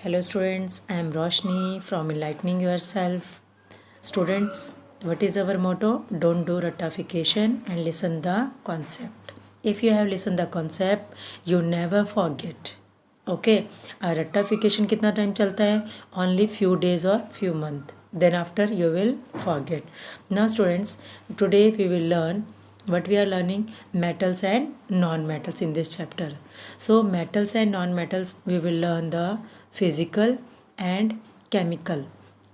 Hello students, I am Roshni from Enlightening Yourself. Students, what is our motto? Don't do ratification and listen the concept. If you have listened the concept, you never forget. Okay, ratification कितना time चलता है? Only few days or few months. Then after you will forget. Now students, today we will learn what we are learning, metals and non-metals in this chapter. So metals and non-metals we will learn the physical and chemical.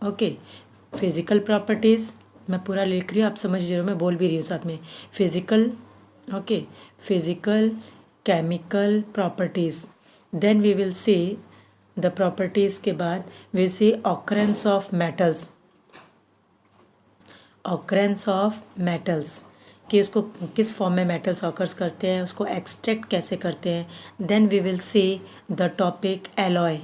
Okay, physical properties मैं पूरा लिख रही हूँ, आप समझ रहे हो, मैं बोल भी रही हूँ साथ में. Physical, okay, physical chemical properties. Then we will see the properties के बाद we see occurrence of metals. Occurrence of metals कि उसको किस फॉर्म में मेटल्स ऑकर्स करते हैं, उसको एक्सट्रैक्ट कैसे करते हैं. Then we will see the topic alloy.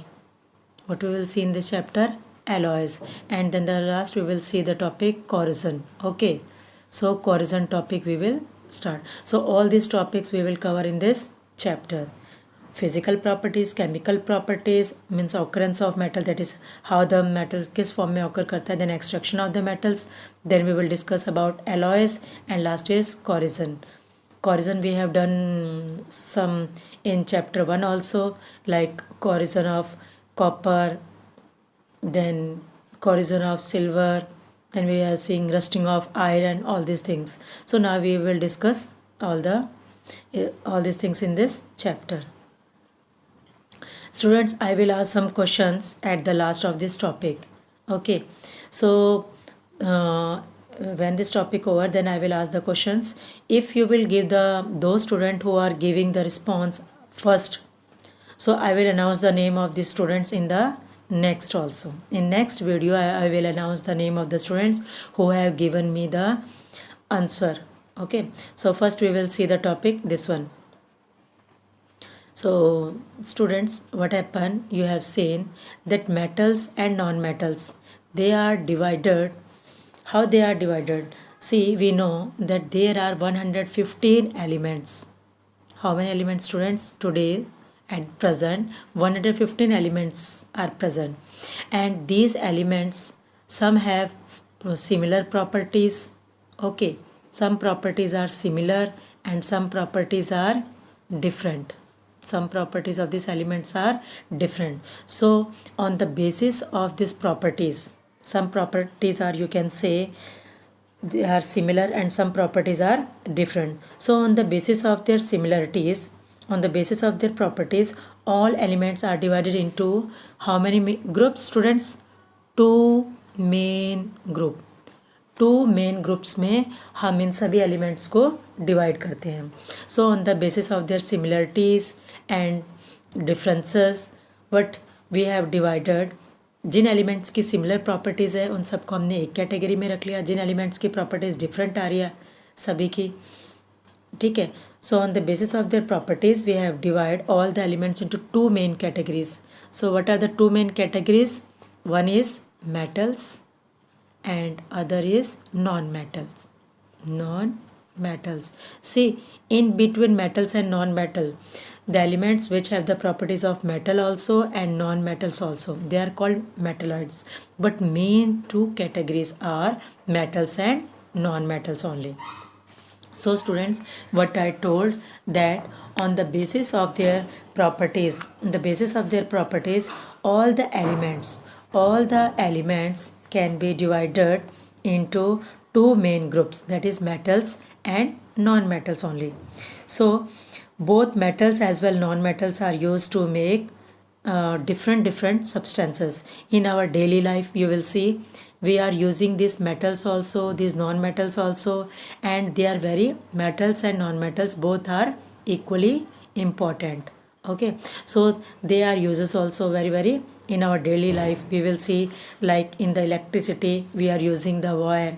what we will see in this chapter, alloys. And then the last we will see the topic corrosion. Okay, so corrosion topic we will start. So all these topics we will cover in this chapter. Physical properties, chemical properties means occurrence of metal, that is how the metals किस form में occur करता है. Then extraction of the metals. Then we will discuss about alloys and last is corrosion. Corrosion we have done some in chapter 1 also, like corrosion of copper, then corrosion of silver, then we are seeing rusting of iron, all these things. So now we will discuss all these things in this chapter. Students, I will ask some questions at the last of this topic. Okay, so when this topic over, then I will ask the questions. If you will give those students who are giving the response first, so I will announce the name of the students in the next also. In next video, I will announce the name of the students who have given me the answer. Okay, so first we will see the topic, this one. So students, what happened, you have seen that metals and non-metals, they are divided. How they are divided? See, we know that there are 115 elements. How many elements, students? Today at present 115 elements are present, and these elements, some have similar properties. Okay, some properties are similar and some properties are different. Some properties of these elements are different. So on the basis of these properties, some properties are, you can say, they are similar and some properties are different. So on the basis of their similarities, on the basis of their properties, all elements are divided into how many groups, students? Two main group. Two main groups में हम इन सभी elements को divide करते हैं. So on the basis of their similarities and differences, what we have divided, जिन elements की similar properties है उन सबको हमने एक कैटेगरी में रख लिया. जिन एलिमेंट्स की प्रॉपर्टीज़ डिफरेंट आ रही है सभी की, ठीक है. So on the basis of their properties, we have divided all the elements into two main categories. So what are the two main categories? One is metals and other is non-metals. Non-metals. See, in between metals and non-metal, the elements which have the properties of metal also and non-metals also, they are called metalloids. But main two categories are metals and non-metals only. So students, what I told, that on the basis of their properties, all the elements can be divided into two main groups, that is metals and non-metals only. So both metals as well non-metals are used to make different substances. In our daily life, you will see we are using these metals also, these non-metals also, and they are very, metals and non-metals both are equally important. Okay, so they are uses also very in our daily life. We will see, like in the electricity, we are using the wire,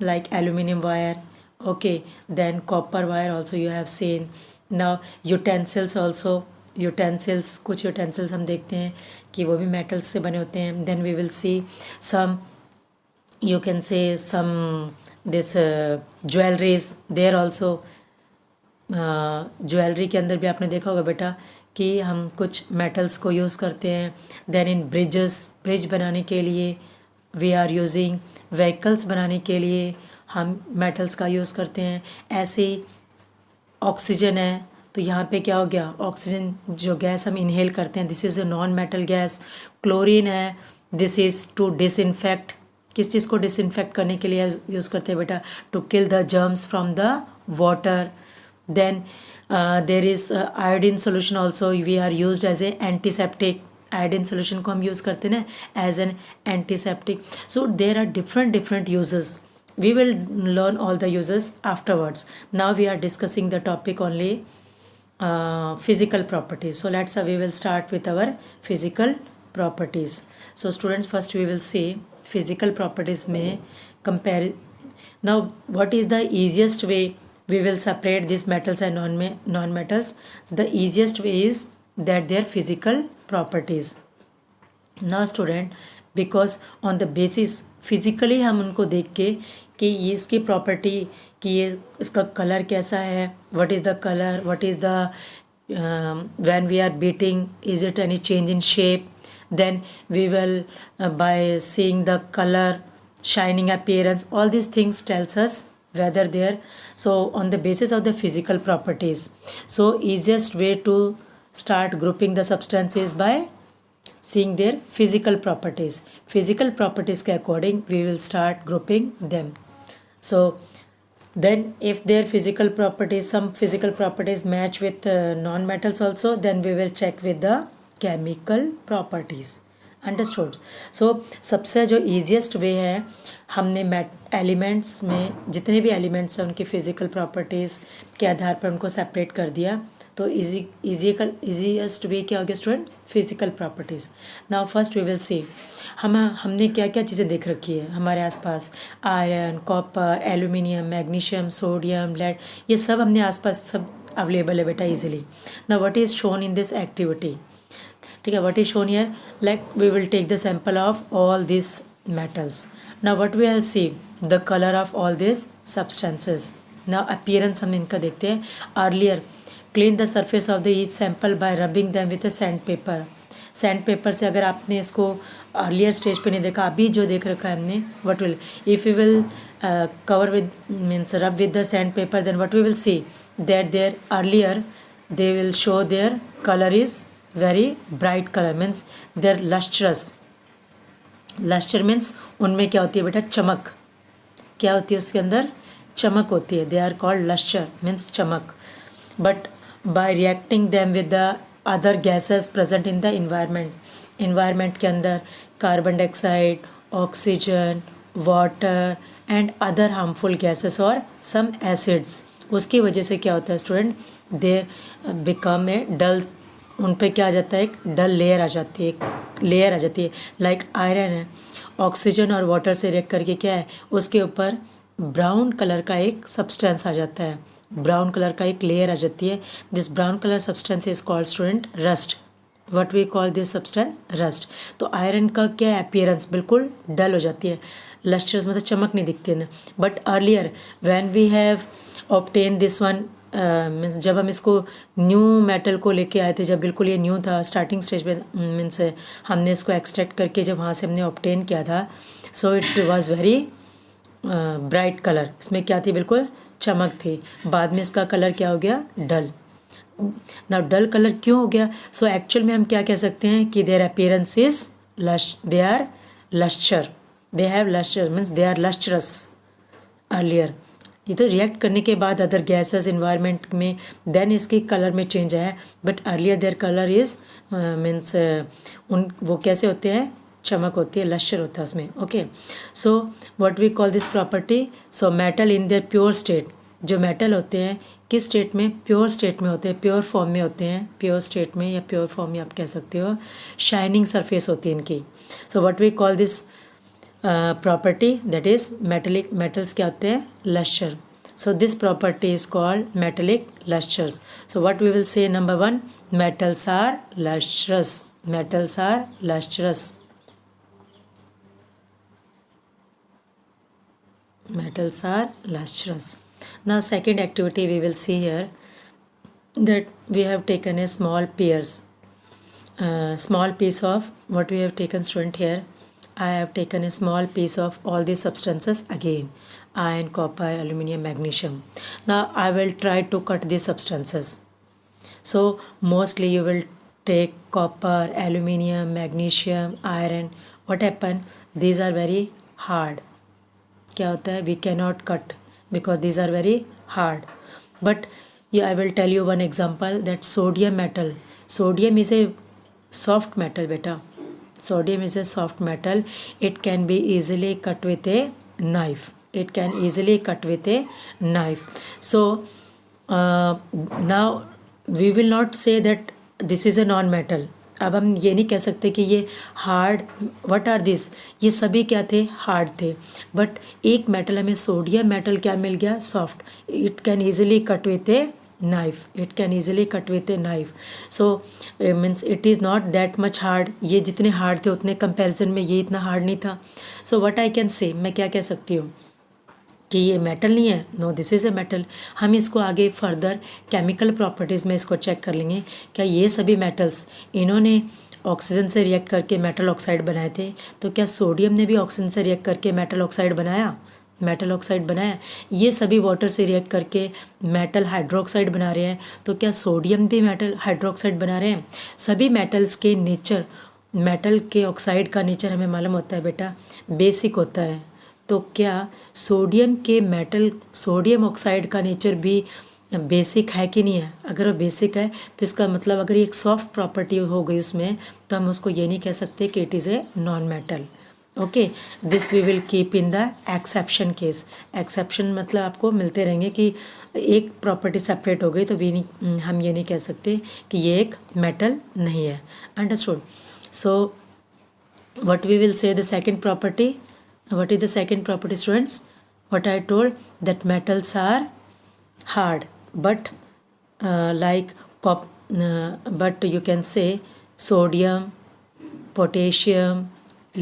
like aluminum wire. Okay, then copper wire also you have seen. Now utensils also, utensils, कुछ utensils हम देखते हैं कि वो भी metals से बने होते हैं. Then we will see some, you can say some this jewelries there also. Jewellery के अंदर भी आपने देखा होगा बेटा कि हम कुछ मेटल्स को यूज़ करते हैं. देन इन ब्रिज बनाने के लिए वी आर यूजिंग, व्हीकल्स बनाने के लिए हम मेटल्स का यूज़ करते हैं. ऐसे ऑक्सीजन है तो यहाँ पे क्या हो गया, ऑक्सीजन जो गैस हम इनहेल करते हैं, this is a non metal gas. Chlorine है, दिस इज़ टू डिसइंफेक्ट. किस चीज़ को डिसइंफेक्ट करने के लिए यूज़ करते हैं बेटा? To kill the germs from the water. Then there is iodine solution also we are use as a antiseptic. Iodine solution को हम यूज़ करते हैं ना as an antiseptic. So there are different uses. We will learn all the uses afterwards. Now we are discussing the topic only physical properties. So we will start with our physical properties. So students, first we will see physical properties may compare. Now what is the easiest way we will separate these metals and non-metals? The easiest way is that their physical properties. ना student, because on the basis physically हम उनको देख के कि ये इसकी property, कि ये इसका कलर कैसा है, what is the colour, what is the when we are beating, is it any change in shape. Then we will by seeing the colour, shining appearance, all these things tells us whether they are. So on the basis of the physical properties, so easiest way to start grouping the substance is by seeing their physical properties. Physical properties के according we will start grouping them. So then if their physical properties, some physical properties match with non-metals also, then we will check with the chemical properties. Understood. So सबसे जो easiest way है, हमने elements में जितने भी elements हैं उनकी physical properties के आधार पर उनको सेपरेट कर दिया. तो ईजीएस्ट वे क्या हो गया student? Physical properties. Now first we will see हमने क्या क्या चीज़ें देख रखी है हमारे आसपास. Iron, copper, aluminium, magnesium, sodium, lead, ये सब हमने आसपास सब अवेलेबल है बेटा easily. Now what is shown in this activity? ठीक है, what is shown here? Like we will take the sample of all this metals. Now what we will see the colour of all this substances. Now appearance हम इनका देखते हैं. Earlier clean the surface of the each sample bye rubbing them with a sand paper. Sand paper से, अगर आपने इसको earlier stage पे नहीं देखा, अभी जो देख रखा है हमने, what will, if you will cover with means rub with the sandpaper, then what we will see that there earlier they will show their colour is very bright color, means they're lustrous. luster means उनमें क्या होती है बेटा? चमक. क्या होती है उसके अंदर? चमक होती है. they are called luster means चमक. but by reacting them with the other gases present in the environment के अंदर carbon dioxide, oxygen, water and other harmful gases और सम एसिड्स, उसकी वजह से क्या होता है स्टूडेंट? दे बिकम ए डल. उन पे क्या आ जाता है? एक डल लेयर आ जाती है. एक लेयर आ जाती है. लाइक आयरन है, ऑक्सीजन और वाटर से रिएक्ट करके क्या है, उसके ऊपर ब्राउन कलर का एक सब्सटेंस आ जाता है. ब्राउन कलर का एक लेयर आ जाती है. This brown colour substance is called student rust. What we call this substance? Rust. तो आयरन का क्या अपीयरेंस? बिल्कुल डल हो जाती है. लस्टर्स मतलब चमक नहीं दिखती है. But earlier when we have obtain this one, means जब हम इसको न्यू मेटल को लेके आए थे, जब बिल्कुल ये न्यू था स्टार्टिंग स्टेज पे, मीन्स हमने इसको एक्सट्रैक्ट करके जब वहाँ से हमने ऑब्टेन किया था, so it was very bright colour. इसमें क्या थी? बिल्कुल चमक थी. बाद में इसका कलर क्या हो गया? डल. नाउ डल कलर क्यों हो गया? सो एक्चुअल में हम क्या कह सकते हैं कि their appearance is they are lustre. They have lustre means they are lustrous earlier. ये तो रिएक्ट करने के बाद अदर गैसेस इन्वायरमेंट में देन इसके कलर में चेंज आया. But earlier their colour is means उन वो कैसे होते हैं? चमक होती है, लश्चर होता है उसमें. Okay, so what we call this property? So metal in their pure state. जो मेटल होते हैं किस स्टेट में? प्योर स्टेट में होते हैं, प्योर फॉर्म में होते हैं. प्योर स्टेट में या प्योर फॉर्म में आप कह सकते हो. शाइनिंग सरफेस होती है इनकी. So what we call this property, that is metallic. metals क्या होते हैं? luster. So this property is called metallic lusters. So what we will say, number one, metals are lustrous. metals are lustrous. metals are lustrous. Now second activity we will see here. that we have taken a small small piece of what we have taken, student. Here I have taken a small piece of all these substances again: iron, copper, aluminium, magnesium. Now I will try to cut these substances. So mostly you will take copper, aluminium, magnesium, iron. What happen? These are very hard. क्या होता है? We cannot cut because these are very hard. But yeah, I will tell you one example, that sodium metal. Sodium is a soft metal, beta. Sodium is a soft metal. It can be easily cut with a knife. It can easily cut with a knife. So now we will not say that this is a non-metal. अब हम ये नहीं कह सकते कि ये hard, what are this, ये सभी क्या थे? हार्ड थे. बट एक मेटल हमें सोडियम मेटल क्या मिल गया? Soft. It can easily cut with a knife. It can easily cut with a knife. So means it is not that much hard. ये जितने हार्ड थे उतने कंपैरिजन में ये इतना हार्ड नहीं था. So what I can say, मैं क्या कह सकती हूँ कि ये मेटल नहीं है? No, this is a metal. हम इसको आगे फर्दर केमिकल प्रॉपर्टीज़ में इसको चेक कर लेंगे. क्या ये सभी मेटल्स इन्होंने ऑक्सीजन से रिएक्ट करके मेटल ऑक्साइड बनाए थे? तो क्या सोडियम ने भी ऑक्सीजन से रिएक्ट करके मेटल ऑक्साइड बनाया? मेटल ऑक्साइड बनाया. ये सभी वाटर से रिएक्ट करके मेटल हाइड्रोक्साइड बना रहे हैं. तो क्या सोडियम भी मेटल हाइड्रोक्साइड बना रहे हैं? सभी मेटल्स के नेचर, मेटल के ऑक्साइड का नेचर हमें मालूम होता है बेटा, बेसिक होता है. तो क्या सोडियम के मेटल, सोडियम ऑक्साइड का नेचर भी बेसिक है कि नहीं है? अगर वो बेसिक है तो इसका मतलब अगर ये एक सॉफ्ट प्रॉपर्टी हो गई उसमें, तो हम उसको ये नहीं कह सकते कि it is a non metal. Okay, this we will keep in the exception case. Exception मतलब आपको मिलते रहेंगे कि एक प्रॉपर्टी सेपरेट हो गई तो हम ये नहीं कह सकते कि ये एक मेटल नहीं है. Understood? So what we will say the second property. What is the second property, students? What I told, that metals are hard, but but you can say sodium, potassium,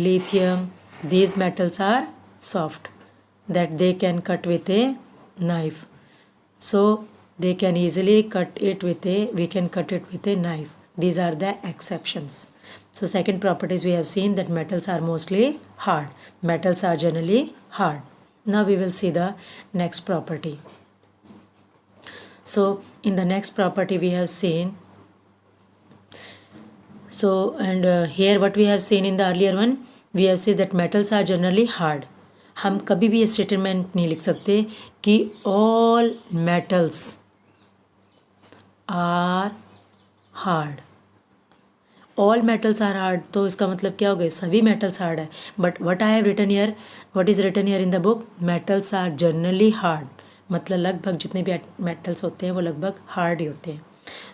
lithium, these metals are soft, that they can cut with a knife. So they can easily cut it with we can cut it with a knife. These are the exceptions. So second properties we have seen that metals are mostly hard. Metals are generally hard. Now we will see the next property. So in the next property we have seen, so and here what we have seen in the earlier one, we have seen that metals are generally hard. हम कभी भी ये statement नहीं लिख सकते कि all metals are hard. All metals are hard, तो इसका मतलब क्या हो गया? सभी मेटल्स हार्ड है. But what I have written here, what is written here in the book, metals are generally hard. मतलब लगभग जितने भी मेटल्स होते हैं वो लगभग हार्ड ही होते हैं.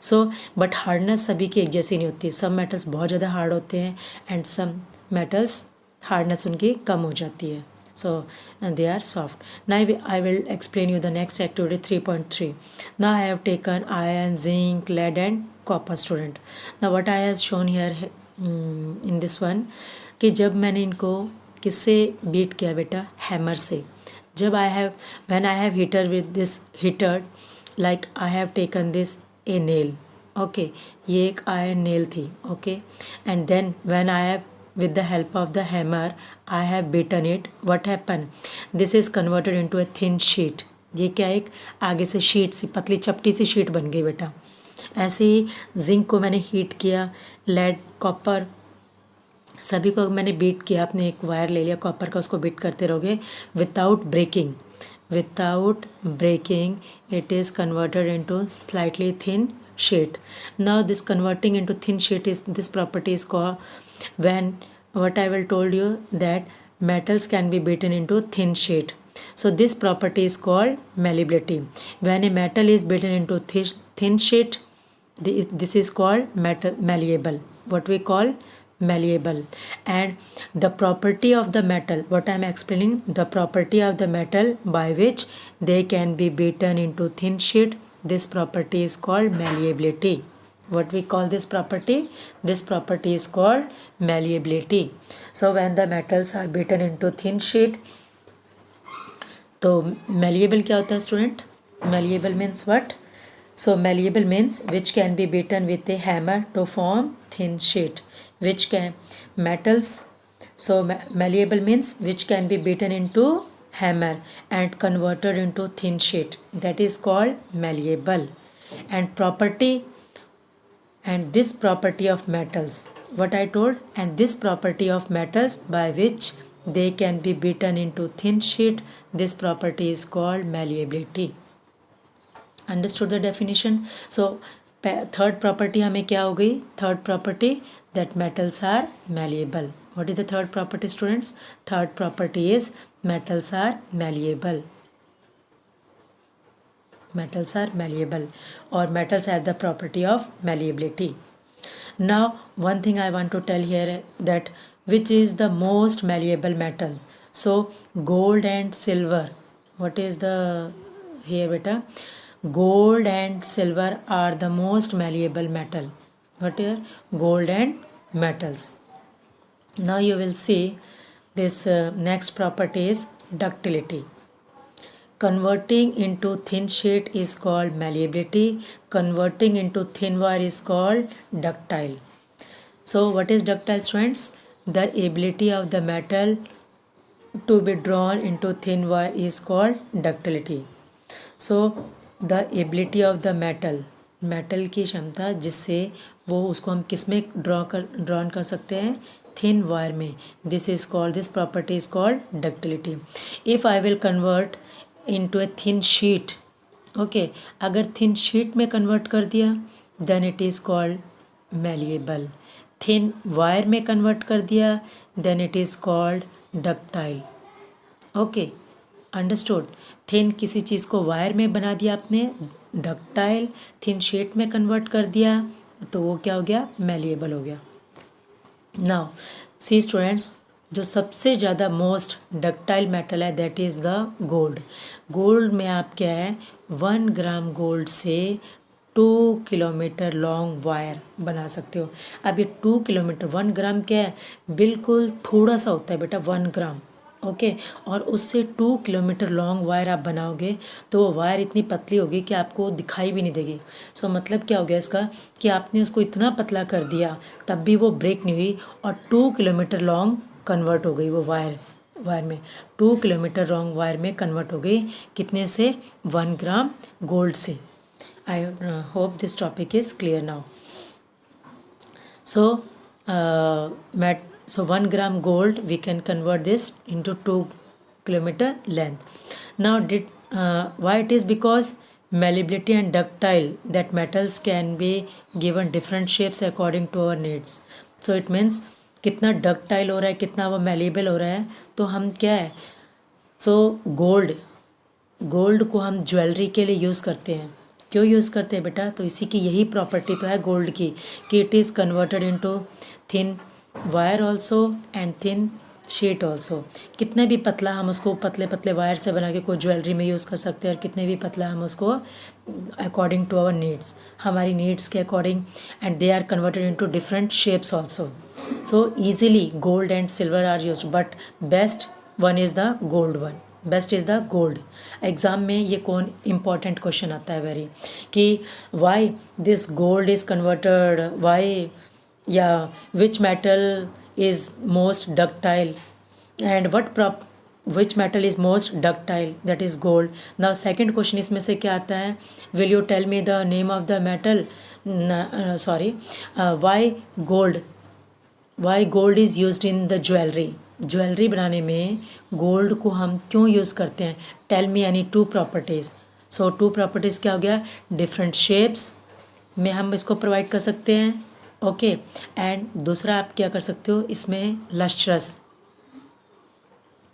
सो बट हार्डनेस सभी की एक जैसी नहीं होती. सम मेटल्स बहुत ज़्यादा हार्ड होते हैं एंड सम मेटल्स हार्डनेस उनकी कम हो जाती है. So they are soft. Now I will explain you the next activity 3.3. Now I have taken iron, zinc, lead and copper, student. Now what I have shown here in this one, कि जब मैंने इनको किससे beat किया बेटा? Hammer से. जब when I have heater with this heater, like I have taken this a nail. Okay, ये एक iron nail थी. Okay, and then when I have with the help of the hammer I have beaten it. What happened? This is converted into a thin sheet. ये क्या, एक आगे से sheet सी, पतली चपटी सी शीट बन गई बेटा. ऐसे ही जिंक को मैंने हीट किया, लेड, कॉपर, सभी को मैंने बीट किया. आपने एक वायर ले लिया कॉपर का, उसको बीट करते रहोगे without breaking. Without breaking, it is converted into slightly thin sheet. Now this converting into thin sheet is, this property is called, when what I will told you, that metals can be beaten into thin sheet. So this property is called malleability. When a metal is beaten into thin sheet, this is called malleable. What we call malleable. And the property of the metal, what I am explaining, the property of the metal by which they can be beaten into thin sheet, this property is called malleability. What we call this property? This property is called malleability. So when the metals are beaten into thin sheet, तो malleable क्या होता है student? Malleable means what? So malleable means which can be beaten with a hammer to form thin sheet. Which can metals. So malleable means which can be beaten into hammer and converted into thin sheet. That is called malleable. And property, and this property of metals, what I told, and this property of metals by which they can be beaten into thin sheet, this property is called malleability. Understood the definition? So third property हमें क्या हो गई? Third property that metals are malleable. What is the third property, students? Third property is metals are malleable. Metals are malleable, or metals have the property of malleability. Now one thing I want to tell here, that which is the most malleable metal. So gold and silver. What is the here beta? Gold and silver are the most malleable metal. What are gold and metals? Now you will see this next property is ductility. Converting into thin sheet is called malleability. Converting into thin wire is called ductile. So what is ductile, students? The ability of the metal to be drawn into thin wire is called ductility. So the ability of the metal की क्षमता जिससे वो उसको हम किस में drawn कर सकते हैं? थिन वायर में. This property is called ductility. If I will convert into a thin sheet, okay, अगर थिन शीट में कन्वर्ट कर दिया then it is called malleable. Thin wire में कन्वर्ट कर दिया then it is called ductile. Okay, understood. Thin किसी चीज़ को वायर में बना दिया आपने, डक्टाइल. थिन शीट में कन्वर्ट कर दिया तो वो क्या हो गया? मैलिएबल हो गया. नाउ सी स्टूडेंट्स, जो सबसे ज़्यादा मोस्ट डक्टाइल मेटल है that is the gold. Gold में आप क्या है, 1 ग्राम गोल्ड से 2 किलोमीटर लॉन्ग वायर बना सकते हो. अब ये 2 किलोमीटर, 1 ग्राम क्या है? बिल्कुल थोड़ा सा होता है बेटा 1 ग्राम. ओके, और उससे 2 किलोमीटर लॉन्ग वायर आप बनाओगे तो वो वायर इतनी पतली होगी कि आपको दिखाई भी नहीं देगी. सो मतलब क्या हो गया इसका, कि आपने उसको इतना पतला कर दिया तब भी वो ब्रेक नहीं हुई और 2 किलोमीटर लॉन्ग कन्वर्ट हो गई वो वायर में. 2 किलोमीटर लॉन्ग वायर में कन्वर्ट हो गई. कितने से? 1 ग्राम गोल्ड से. आई hope this topic is clear now. So 1 gram gold we can convert this into 2 kilometer length. Now why it is? Because malleability and ductile, that metals can be given different shapes according to our needs. So it means कितना ductile हो रहा है, कितना वो malleable हो रहा है. तो हम क्या है, so गोल्ड को हम ज्वेलरी के लिए यूज़ करते हैं. क्यों यूज़ करते हैं बेटा? तो इसी की यही प्रॉपर्टी तो है गोल्ड की, कि it is converted into thin wire also and thin sheet also. कितने भी पतला हम उसको पतले पतले वायर से बना के कोई ज्वेलरी में यूज़ कर सकते हैं, और कितने भी पतला हम उसको अकॉर्डिंग टू आवर नीड्स, हमारी नीड्स के according, and they are converted into different shapes also. So easily gold and silver are used, but best one is the gold one. Best is the gold. Exam में ये कौन important question आता है very, कि why this gold is converted, why या which metal is most ductile and which metal is most ductile, that is gold. Now second question इसमें से क्या आता है, will you tell me the name of the metal, sorry, why gold is used in the jewellery. Jewellery बनाने में gold को हम क्यों यूज़ करते हैं? Tell me any 2 properties. So 2 properties क्या हो गया? डिफरेंट शेप्स में हम इसको प्रोवाइड कर सकते हैं. ओके, एंड दूसरा आप क्या कर सकते हो, इसमें लस्ट्रस,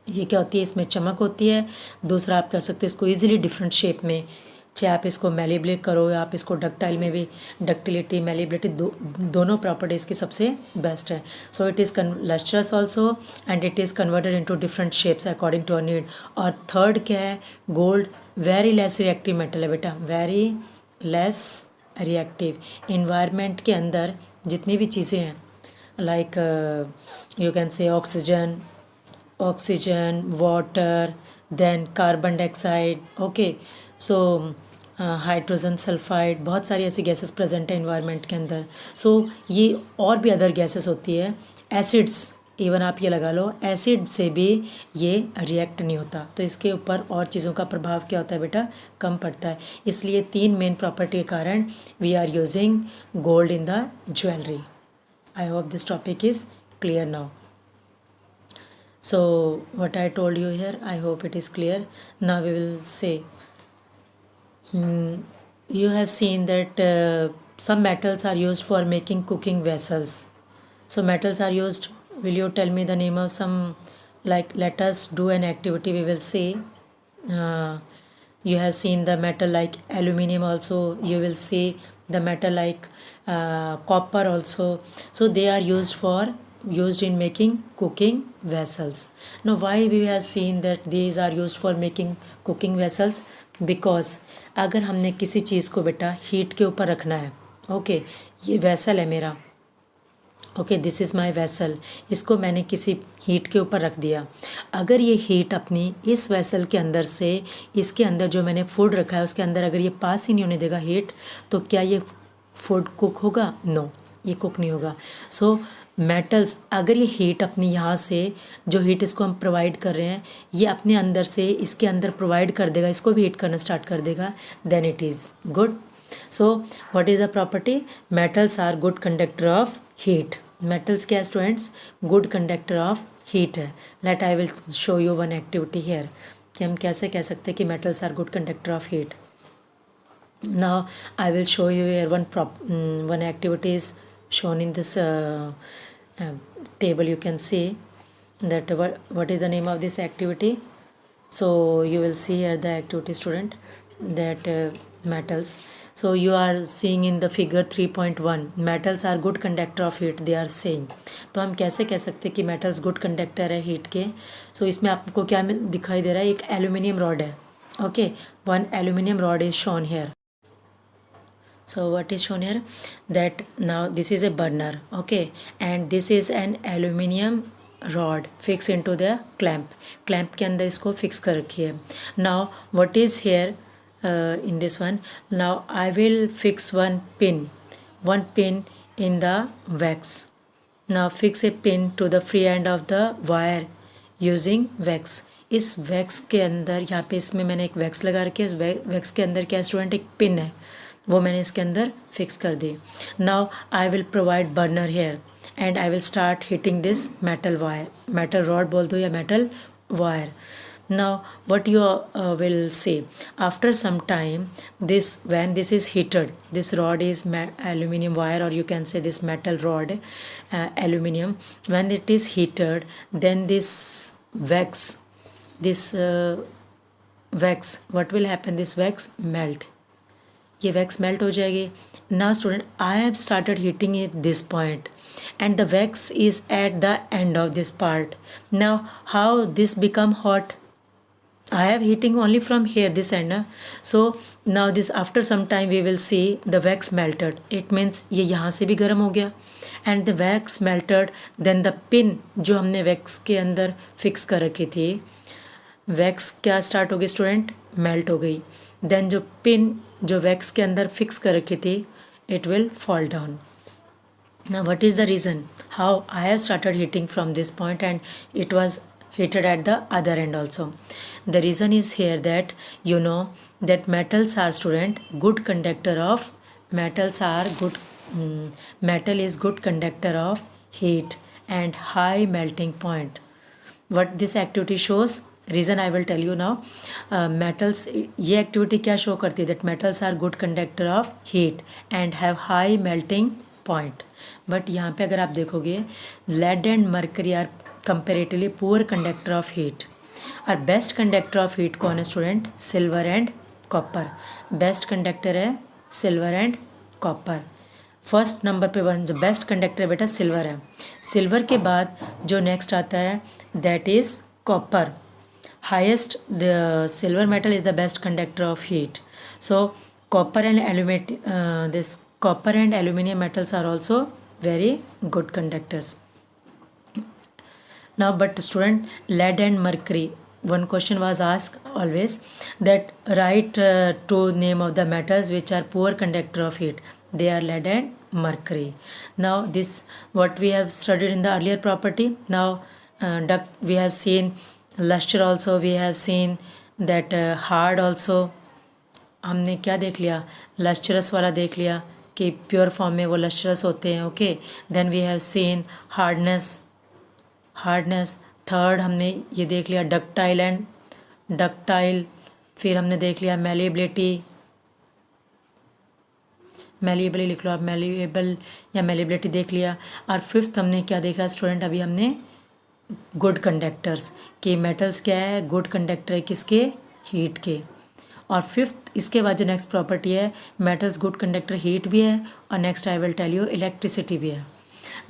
ये क्या होती है, इसमें चमक होती है. दूसरा आप कर सकते हो इसको ईजिली डिफरेंट शेप में, चाहे आप इसको मैलिएबल करो या आप इसको डक्टाइल में भी. डक्टिलिटी, मैलिएबिलिटी दोनों प्रॉपर्टीज़ की सबसे बेस्ट है. So it is lustrous also and it is converted into different shapes according to our need. और थर्ड क्या है, gold very less reactive metal है बेटा, वेरी लेस रिएक्टिव. इन्वायरमेंट के अंदर जितनी भी चीज़ें हैं, like you can say oxygen, water, then carbon dioxide, okay, so hydrogen sulphide, बहुत सारी ऐसी गैसेस प्रेजेंट है इन्वायरमेंट के अंदर. सो ये और भी अदर गैसेस होती है. एसिड्स, इवन आप ये लगा लो, एसिड से भी ये रिएक्ट नहीं होता. तो इसके ऊपर और चीज़ों का प्रभाव क्या होता है बेटा, कम पड़ता है. इसलिए 3 मेन प्रॉपर्टी के कारण we are using gold in the jewellery. I hope this topic is clear now. So what I told you here, I hope it is clear. Now we will say, you have seen that some metals are used for making cooking vessels. So metals are used. Will you tell me the name of some? Like, let us do an activity. We will see. You have seen the metal like aluminium also. You will see the metal like copper also. So they are used in making cooking vessels. Now why we have seen that these are used for making cooking vessels? Because अगर हमने किसी चीज़ को बेटा heat के ऊपर रखना है, ओके, ये वेसल है मेरा, okay, this is my vessel, इसको मैंने किसी हीट के ऊपर रख दिया. अगर ये हीट अपनी इस वेसल के अंदर से, इसके अंदर जो मैंने फूड रखा है उसके अंदर अगर ये पास ही नहीं होने देगा हीट, तो क्या ये फूड कुक होगा? नो, ये कुक नहीं होगा. सो मेटल्स, अगर ये हीट अपनी यहाँ से, जो हीट इसको हम प्रोवाइड कर रहे हैं, ये अपने अंदर से इसके अंदर प्रोवाइड कर देगा, इसको भी हीट करना स्टार्ट कर देगा, then it is good. So what is the property? Metals are good conductor of heat. Metals क्या students? Good conductor of heat है. Let I will show you one activity here. कि हम कैसे कह सकते हैं कि metals are good conductor of heat. Now I will show you here one activity is shown in this table. You can see that what is the name of this activity. So you will see here the activity student, that metals. So you are seeing in the figure 3.1, metals are good conductor of heat they are saying. तो हम कैसे कह सकते हैं कि metals good conductor है heat के. So इसमें आपको क्या दिखाई दे रहा है, एक एल्यूमिनियम रॉड है, okay, one aluminum rod is shown here. So what is shown here, that now this is a burner, okay, and this is an aluminum rod fixed into the clamp के अंदर इसको fix कर रखी है. Now what is here in this one, now I will fix one pin in the wax. Now fix a pin to the free end of the wire using wax. इस wax के अंदर, यहाँ पे इसमें मैंने एक वैक्स लगा रखी है, इस वैक्स के अंदर क्या स्टूडेंट, एक पिन है, वो मैंने इसके अंदर फिक्स कर दी. Now I will provide burner here and I will start heating this metal wire, metal rod बोल दो या metal wire. Now what you will see, after some time, when this is heated, this rod is aluminum wire, or you can say this metal rod, aluminum, when it is heated, then this wax, what will happen, this wax melt, ये wax melt हो जाएगी. Now student, I have started heating it this point and the wax is at the end of this part. Now how this become hot? I have heating only from here, this end. So now this, after some time we will see the wax melted. It means ये यहाँ से भी गर्म हो गया and the wax melted. Then the pin जो हमने wax के अंदर fix कर रखी थी, wax क्या start हो गई student, melt हो गई. Then जो pin जो wax के अंदर fix कर रखी थी, it will fall down. Now what is the reason how I have started heating from this point and it was heated at the other end also? The reason is here that you know that metals are student good conductor of, metal is good conductor of heat and high melting point. What this activity shows, reason I will tell you now. Metals, ये activity क्या show करती है, that metals are good conductor of heat and have high melting point. But यहाँ पे अगर आप देखोगे, lead and mercury are comparatively poor conductor of heat. और बेस्ट कंडक्टर ऑफ हीट कौन है student, silver and copper. Best conductor है silver and copper. First number पे वन जो बेस्ट कंडक्टर बेटा सिल्वर है. सिल्वर के बाद जो नेक्स्ट आता है that is copper. Highest the silver metal is the best conductor of heat. So copper and aluminium metals are also very good conductors. Now but student, lead and mercury one question was asked always that write two name of the metals which are poor conductor of heat. They are lead and mercury. Now this what we have studied in the earlier property. Now duct we have seen, luster also we have seen, that hard also हमने क्या देख लिया, lustrous वाला देख लिया कि pure form में वो लस्टरस होते हैं. Okay, then we have seen hardness. Third हमने ये देख लिया डक्टाइल एंड डक्टाइल. फिर हमने देख लिया मेलिएबिलिटी लिख लो आप, मेलिएबल या मेलिएबिलिटी देख लिया. और फिफ्थ हमने क्या देखा स्टूडेंट, अभी हमने गुड कंडक्टर्स कि मेटल्स क्या है, गुड कंडक्टर है किसके, हीट के. और फिफ्थ इसके बाद जो नेक्स्ट प्रॉपर्टी है, मेटल्स गुड कंडक्टर हीट भी है, और next I will tell you electricity भी है.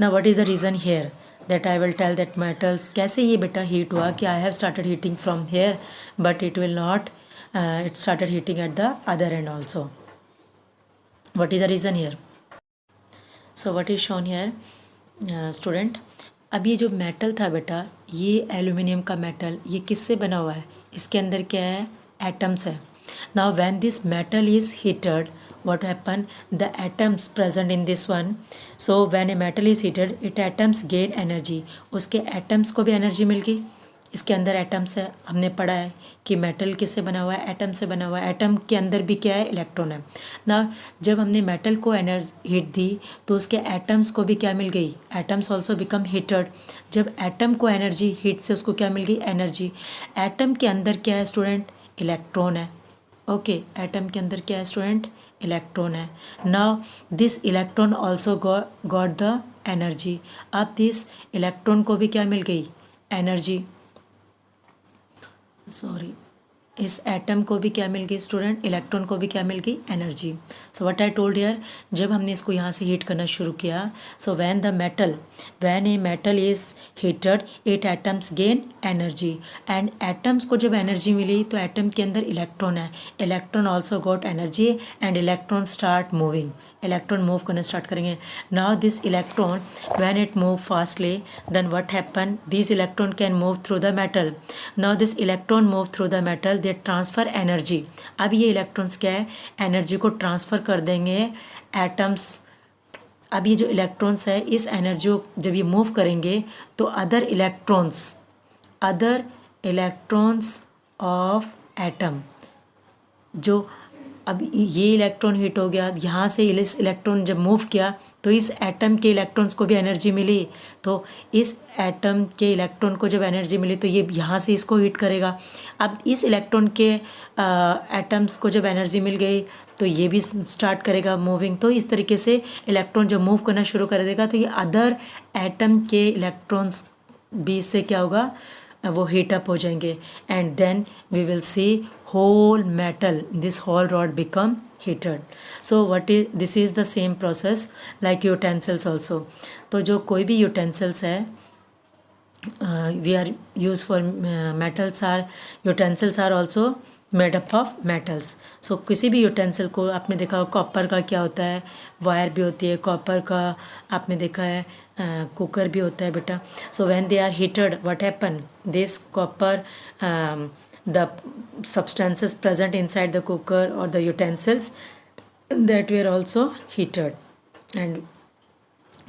ना what is the reason here that I will tell that metals कैसे ये बेटा हीट हुआ कि I have started heating from here but it will not, it started heating at the other end also. What is the reason here. So what is shown here student, अब ये जो metal था बेटा, ये aluminium का metal, ये किससे बना हुआ है, इसके अंदर क्या है, एटम्स है. Now when this metal is heated, what happen, the atoms present in this one, so when a metal is heated it atoms gain energy. उसके atoms को भी energy मिल गई. इसके अंदर एटम्स है, हमने पढ़ा है कि मेटल किससे बना हुआ है, एटम से बना हुआ है. एटम के अंदर भी क्या है, इलेक्ट्रॉन है ना. जब हमने मेटल को एनर्जी हीट दी तो उसके एटम्स को भी क्या मिल गई, एटम्स ऑल्सो बिकम हीटेड. जब एटम को एनर्जी हीट से उसको क्या मिल गई, एनर्जी. एटम के अंदर क्या है स्टूडेंट, इलेक्ट्रॉन है. ओके, एटम के अंदर क्या है स्टूडेंट, इलेक्ट्रॉन है. Now this electron also got the energy. अब दिस इलेक्ट्रॉन को भी क्या मिल गई, एनर्जी. सॉरी, इस एटम को भी क्या मिल गई स्टूडेंट, इलेक्ट्रॉन को भी क्या मिल गई, energy. So what I told here, जब हमने इसको यहाँ से हीट करना शुरू किया, so when a metal is heated it atoms gain energy. And atoms को जब एनर्जी मिली तो एटम के अंदर इलेक्ट्रॉन है, electron also got energy and electron start moving. Electron move करना स्टार्ट करेंगे. Now this electron when it move fastly then what happen, this electron can move through the metal. Now this electron move through the metal, they transfer energy. अब ये electrons क्या है, energy को transfer कर देंगे atoms. अब ये जो इलेक्ट्रॉन्स है इस एनर्जी को जब ये मूव करेंगे तो अदर इलेक्ट्रॉन्स ऑफ एटम, जो अब ये इलेक्ट्रॉन हीट हो गया, यहाँ से इस इलेक्ट्रॉन जब मूव किया तो इस एटम के इलेक्ट्रॉन्स को भी एनर्जी मिली. तो इस एटम के इलेक्ट्रॉन को जब एनर्जी मिली तो ये यहाँ से इसको हीट करेगा. अब इस इलेक्ट्रॉन के एटम्स को जब एनर्जी मिल गई तो ये भी स्टार्ट करेगा मूविंग. तो इस तरीके से इलेक्ट्रॉन जब मूव करना शुरू कर देगा तो ये अदर एटम के इलेक्ट्रॉन्स भी इससे क्या होगा, वो हीट अप हो जाएंगे. And then we will see whole metal, this whole rod become heated. So this is the same process like utensils also. तो जो कोई भी utensils है, we are used for metals are, utensils are also made up of metals. So किसी भी utensil को आपने देखा हो, कॉपर का क्या होता है, वायर भी होती है, कॉपर का आपने देखा है, कुकर भी होता है बेटा. So when they are heated what happen, this copper the substances present inside the cooker or the utensils that were also heated and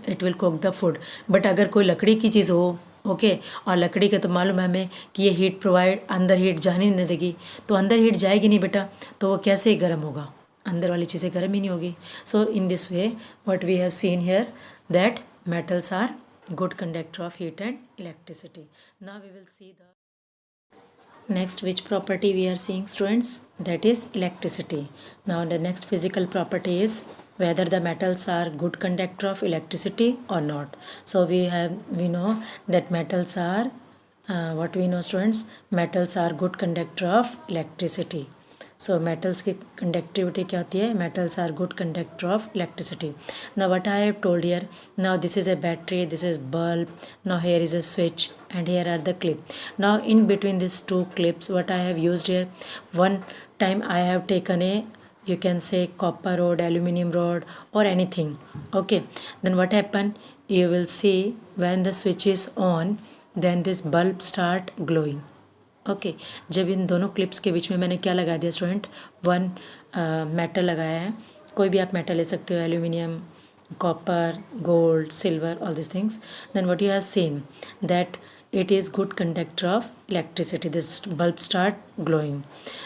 it will cook the food. but अगर कोई लकड़ी की चीज़ हो, ओके, और लकड़ी के तो मालूम है हमें कि ये हीट प्रोवाइड, अंदर हीट जाने नहीं देगी, तो अंदर हीट जाएगी नहीं बेटा, तो वो कैसे गर्म होगा, अंदर वाली चीज़ें गर्म ही नहीं होगी. So in this way what we have seen here that metals are good conductor of heat and electricity. Now we will see the next which property we are seeing students, that is electricity. Now the next physical property is whether the metals are good conductor of electricity or not. So we know that metals are what we know students, metals are good conductor of electricity. So metals की conductivity क्या होती है, metals are good conductor of electricity. Now what I have told here, now this is a battery, this is bulb, now here is a switch and here are the clip. Now in between these two clips what I have used here, one time I have taken a, you can say copper rod, aluminum rod or anything. Okay, then what happen, you will see when the switch is on then this bulb start glowing. Okay जब इन दोनों clips के बीच में मैंने क्या लगा दिया student, one metal लगाया है, कोई भी आप मेटल ले सकते हो, aluminium, copper, gold, silver, all these things, then what you have seen that it is good conductor of electricity. This bulb start glowing.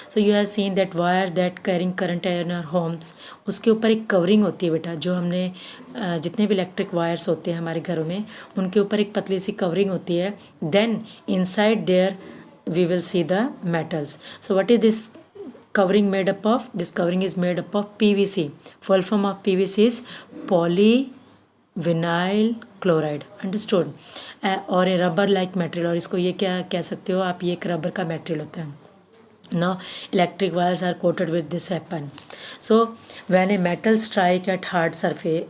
So you have seen that wire that carrying current in our homes, उसके ऊपर एक covering होती है बेटा, जो हमने जितने भी इलेक्ट्रिक वायर्स होते हैं हमारे घरों में उनके ऊपर एक पतली सी कवरिंग होती है. Then inside there we will see the metals. So what is this covering made up of? This covering is made up of PVC. Full form of PVC is polyvinyl chloride. Understood? और a rubber like material, और इसको ये क्या कह सकते हो आप, ये एक रबर का मटेरियल होता है. Now electric wires are coated with this happen. So when a metal strike at hard surface,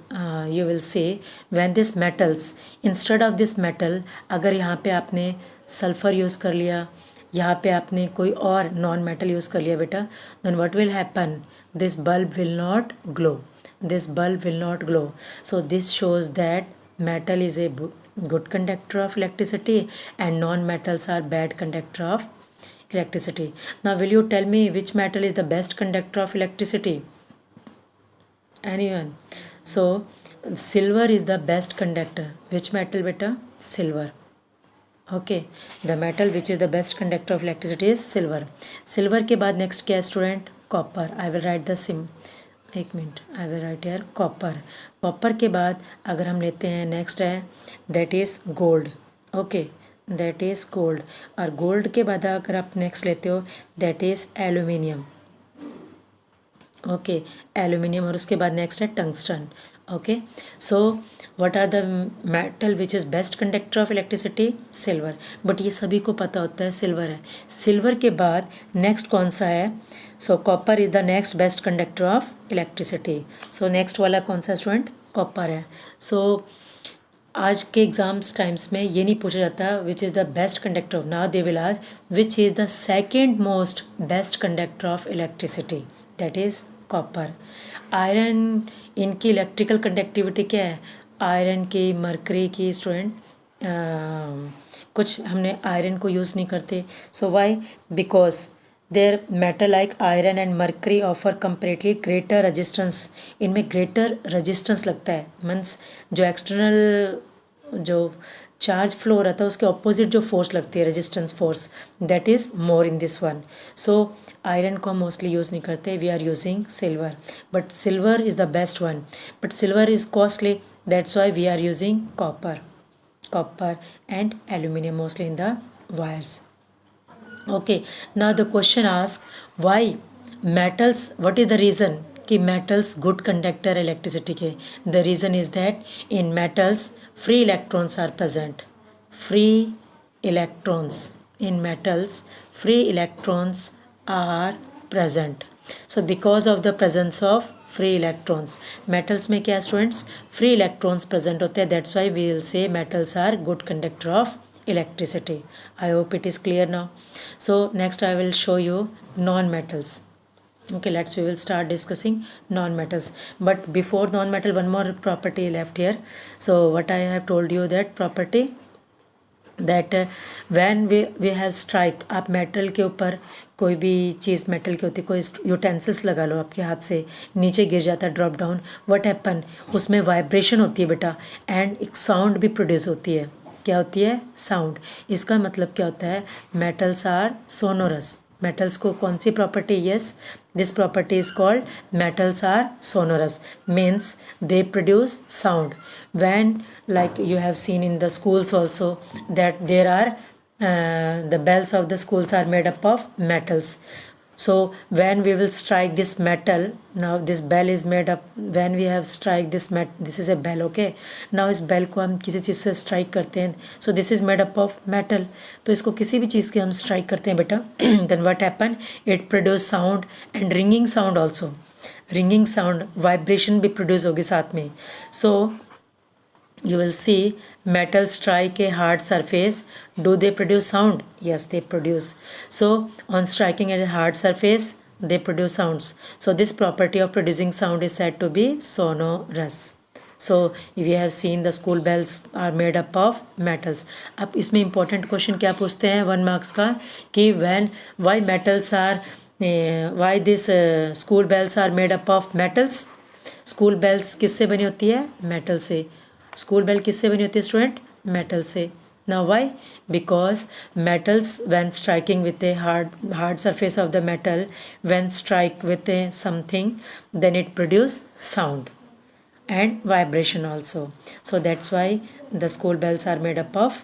you will see when this metals, instead of this metal, अगर यहाँ पे आपने सल्फर यूज़ कर लिया, यहाँ पे आपने कोई और नॉन मेटल यूज़ कर लिया बेटा, then what will happen? This bulb will not glow. This bulb will not glow. So this shows that metal is a good conductor of electricity and non-metals are bad conductor of electricity. Now will you tell me which metal is the best conductor of electricity? Anyone? So silver is the best conductor. Which metal beta? Silver. Okay, the metal which is the best conductor of electricity is silver. Silver के बाद next क्या है student? Copper. I will write the sim. एक minute, I will write here copper. Copper के बाद अगर हम लेते हैं next है that is gold. Okay, that is gold. और gold के बाद अगर आप next लेते हो that is aluminium. Okay, aluminium और उसके बाद next है tungsten. Okay, so what are the metal which is best conductor of electricity? Silver. But ये सभी को पता होता है सिल्वर है. सिल्वर के बाद नेक्स्ट कौन सा है? सो copper is the next best conductor of electricity. So next वाला कौन सा स्टूडेंट? कॉपर है. सो आज के एग्जाम्स टाइम्स में ये नहीं पूछा जाता which is the best conductor of, now they will ask which is the second most best conductor of electricity, that is copper. Iron, इनकी इलेक्ट्रिकल कंडक्टिविटी क्या है? आयरन की, मरकरी की स्टूडेंट, कुछ हमने आयरन को यूज़ नहीं करते. So why? Because there metal like iron and mercury offer comparatively greater resistance. इनमें ग्रेटर रेजिस्टेंस लगता है, मीन्स जो एक्सटर्नल जो चार्ज फ्लो रहता है उसके ऑपोजिट जो फोर्स लगती है, resistance force, that is more in this one. So iron को हम मोस्टली यूज़ नहीं करते, we are using silver. But silver is the best one, but silver is costly, that's why we are using copper and aluminium mostly in the wires. Okay, now the question asks why metals, what is the reason कि metals good conductor electricity के? The reason is that in metals free electrons are present. Free electrons in metals, free electrons are present. So because of the presence of free electrons, metals में क्या students? Free electrons present होते हैं, that's why we will say metals are good conductor of electricity. I hope it is clear now. So next I will show you non-metals. Okay, we will start discussing non-metals. But before non-metal, one more property left here. So what I have told you, that property that when we have strike, आप metal के ऊपर कोई भी चीज़ metal की होती है, कोई utensils लगा लो आपके हाथ से, नीचे गिर जाता है, ड्रॉप डाउन, व्हाट हैपन, उसमें वाइब्रेशन होती है बेटा, एंड एक साउंड भी प्रोड्यूस होती है. क्या होती है? साउंड. इसका मतलब क्या होता है? Metals are sonorous. मेटल्स को कौन सी property? Yes, this property is called metals are sonorous, means they produce sound. when like you have seen in the schools also that there are the bells of the schools are made up of metals. So when we will strike this metal, now this bell is made up, when we have strike this this is a bell. Okay, now इस bell को हम किसी चीज़ से strike करते हैं, so this is made up of metal. तो इसको किसी भी चीज़ के हम strike करते हैं बेटा, then what happen? It produce sound and ringing sound also. Ringing sound, vibration भी produce होगी साथ में. So you will see metal strike a hard surface. Do they produce sound? Yes, they produce. So on striking a hard surface, they produce sounds. So this property of producing sound is said to be sonorous. So we have seen the school bells are made up of metals. अब इसमें important question क्या पूछते हैं 1 marks का कि when why metals are why this school bells are made up of metals. School bells किससे बनी होती है? मेटल से. स्कूल बेल किससे बनी होती है स्टूडेंट? मेटल से. Now why? Because metals when striking with a hard surface of the metal, when strike with a something, then it produce sound and vibration also. So that's why the school bells are made up of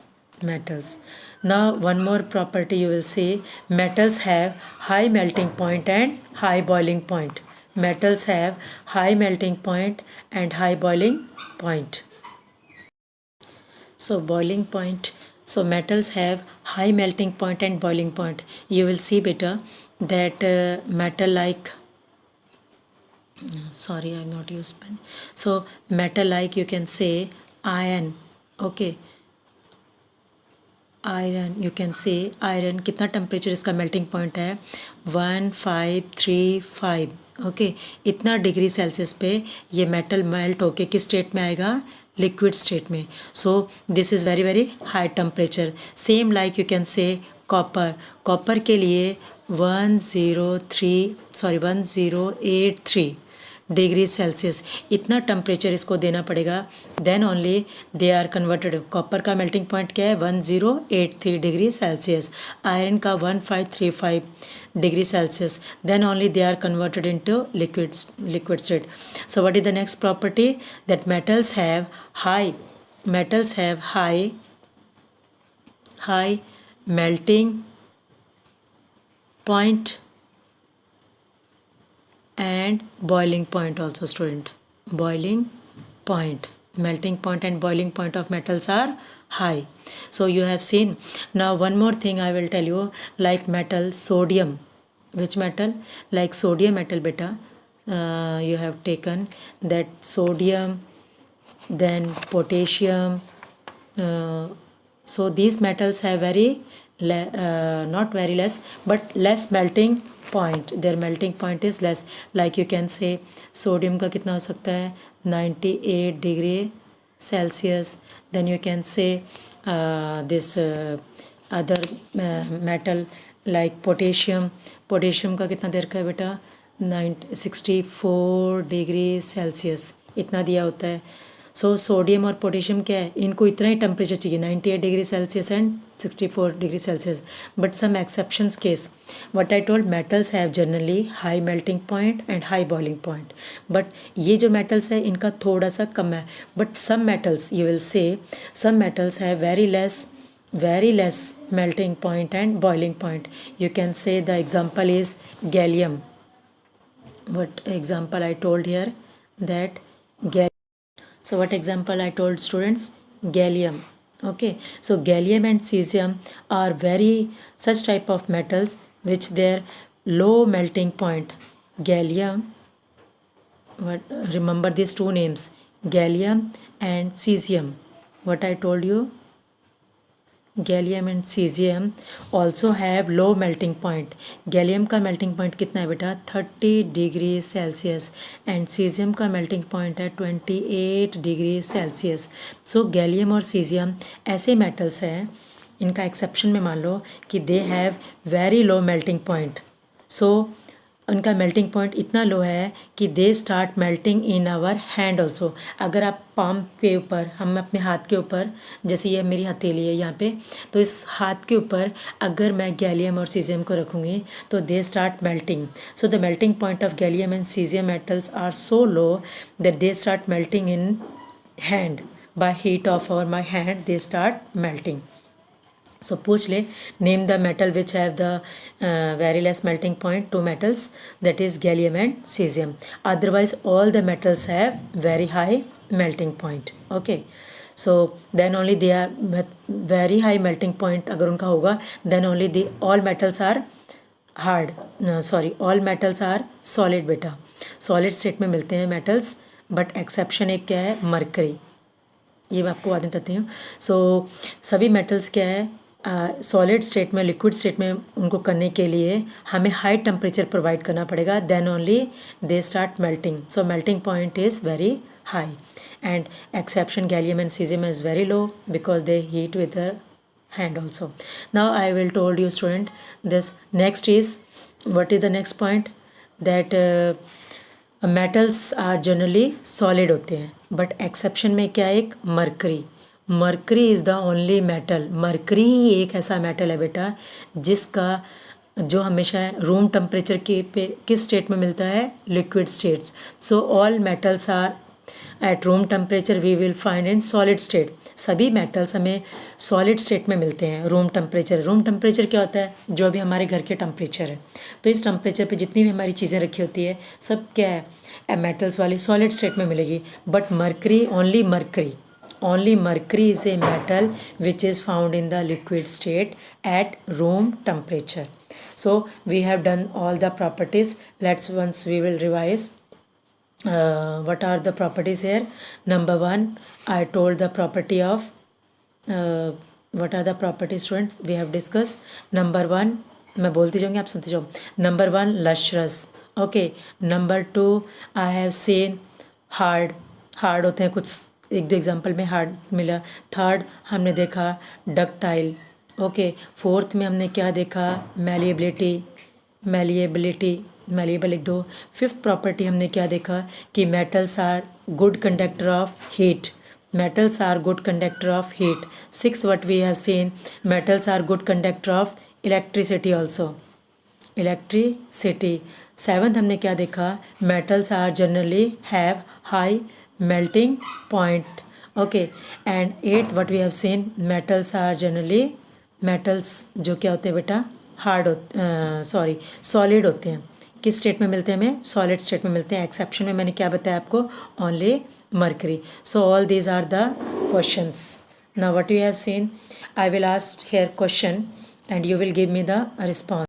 metals. Now one more property you will see, metals have high melting point and high boiling point. Metals have high melting point and high boiling point. So boiling point, so metals have high melting point and boiling point. You will see better that metal like, sorry I am not used pen. So metal like you can say iron. Okay, iron you can से iron कितना temperature इसका melting point है 1535. Okay, इतना degree Celsius पे ये metal melt होके किस state में आएगा? लिक्विड स्टेट में. So this is very very high temperature. Same like you can से कॉपर. कॉपर के लिए 1083 डिग्री सेल्सियस इतना टेम्परेचर इसको देना पड़ेगा. Then only they are converted. Copper का मेल्टिंग पॉइंट क्या है? 1083 डिग्री सेल्सियस. आयरन का 1535 degree Celsius. Then only they are converted into liquid state. So what is the next property? That metals have high melting point and boiling point also student. Boiling point, melting point and boiling point of metals are high. So you have seen. Now one more thing I will tell you, like metal sodium. Which metal? Like sodium metal beta. You have taken that sodium, then potassium. So these metals have not very less but less melting point. Their melting point is less. Like you can say sodium का कितना हो सकता है? 98 degree Celsius. then you can say this other metal like potassium का कितना देर का है बेटा? 64 डिग्री सेल्सियस इतना दिया होता है. सो सोडियम और पोटेशियम क्या है? इनको इतना ही टेम्परेचर चाहिए 98 degree Celsius and 64 degree Celsius. But some exceptions case, what I told, metals have generally high melting point and high boiling point. But ये जो मेटल्स है इनका थोड़ा सा कम है. But some metals you will say some metals have very less melting point and boiling point. You can say the example is gallium. What example I told here? That so what example I told students? Gallium. Okay, so gallium and cesium are very such type of metals which their low melting point. Gallium, what, remember these two names, gallium and cesium. What I told you? Gallium and caesium also have low melting point. Gallium का melting point कितना है बेटा? 30 degree Celsius and caesium का melting point है 28 degree Celsius. So gallium और caesium ऐसे metals हैं, इनका एक्सेप्शन में मान लो कि they have very low melting point. So उनका मेल्टिंग पॉइंट इतना लो है कि they start melting in our hand also. अगर आप पाम के ऊपर, हम अपने हाथ के ऊपर, जैसे ये मेरी हथेली है यहाँ पे, तो इस हाथ के ऊपर अगर मैं गैलियम और सीजियम को रखूँगी तो they start melting. So the melting point of gallium and caesium metals are so low that they start melting in hand. By heat of our my hand they start melting. So पूछ ले, name the metal which have the very less melting point, two metals, that is gallium and cesium. Otherwise all the metals have very high melting point. Okay, so then only they are very high melting point अगर उनका होगा, then only the all metals are hard. all metals are solid बेटा. solid state में मिलते हैं metals, but exception एक क्या है? मरकरी. ये मैं आपको बाद में बताती हूँ. सो सभी मेटल्स क्या है? सॉलिड स्टेट में, लिक्विड स्टेट में उनको करने के लिए हमें हाई टेम्परेचर प्रोवाइड करना पड़ेगा. Then only they start melting. So melting point is very high, and exception gallium and cesium is very low because they heat with the hand also. Now I will told you student, this next is, what is the next point, that metals are generally solid होते हैं, but exception में क्या है, एक mercury is the only metal, mercury ही एक ऐसा metal है बेटा जिसका जो हमेशा रूम टेम्परेचर के पे किस स्टेट में मिलता है, liquid states. So all metals are at room temperature we will find in solid state. सभी मेटल्स हमें सॉलिड स्टेट में मिलते हैं रूम टेम्परेचर क्या होता है, जो अभी हमारे घर के टेम्परेचर है. तो इस टेम्परेचर पे जितनी भी हमारी चीज़ें रखी होती है सब क्या है, मेटल्स वाली सॉलिड स्टेट में मिलेगी. But mercury, only mercury is a metal which is found in the liquid state at room temperature. So we have done all the properties. Let's once we will revise. What are the properties here? Number one, I told the property of what are the properties students we have discussed. Number one, मैं बोलती जाऊँगी आप सुनते जाओ. Number one, lustrous. Okay. Number two, I have seen hard होते हैं कुछ, एक दो एग्जाम्पल में हार्ड मिला. थर्ड हमने देखा डक्टाइल. ओके. फोर्थ में हमने क्या देखा, मैलिएबल एक दो. फिफ्थ प्रॉपर्टी हमने क्या देखा कि metals are good conductor of heat. Sixth what we have seen, metals are good conductor of electricity also. Seventh हमने क्या देखा, metals are generally have high melting point. Okay. And eighth what we have seen, metals are generally, metals जो क्या होते हैं बेटा, solid होते हैं. किस स्टेट में मिलते हैं हमें, सॉलिड स्टेट में मिलते हैं. एक्सेप्शन में मैंने क्या बताया आपको, only mercury. So all these are the questions. Now what you have seen, I will ask here question and you will give me the response.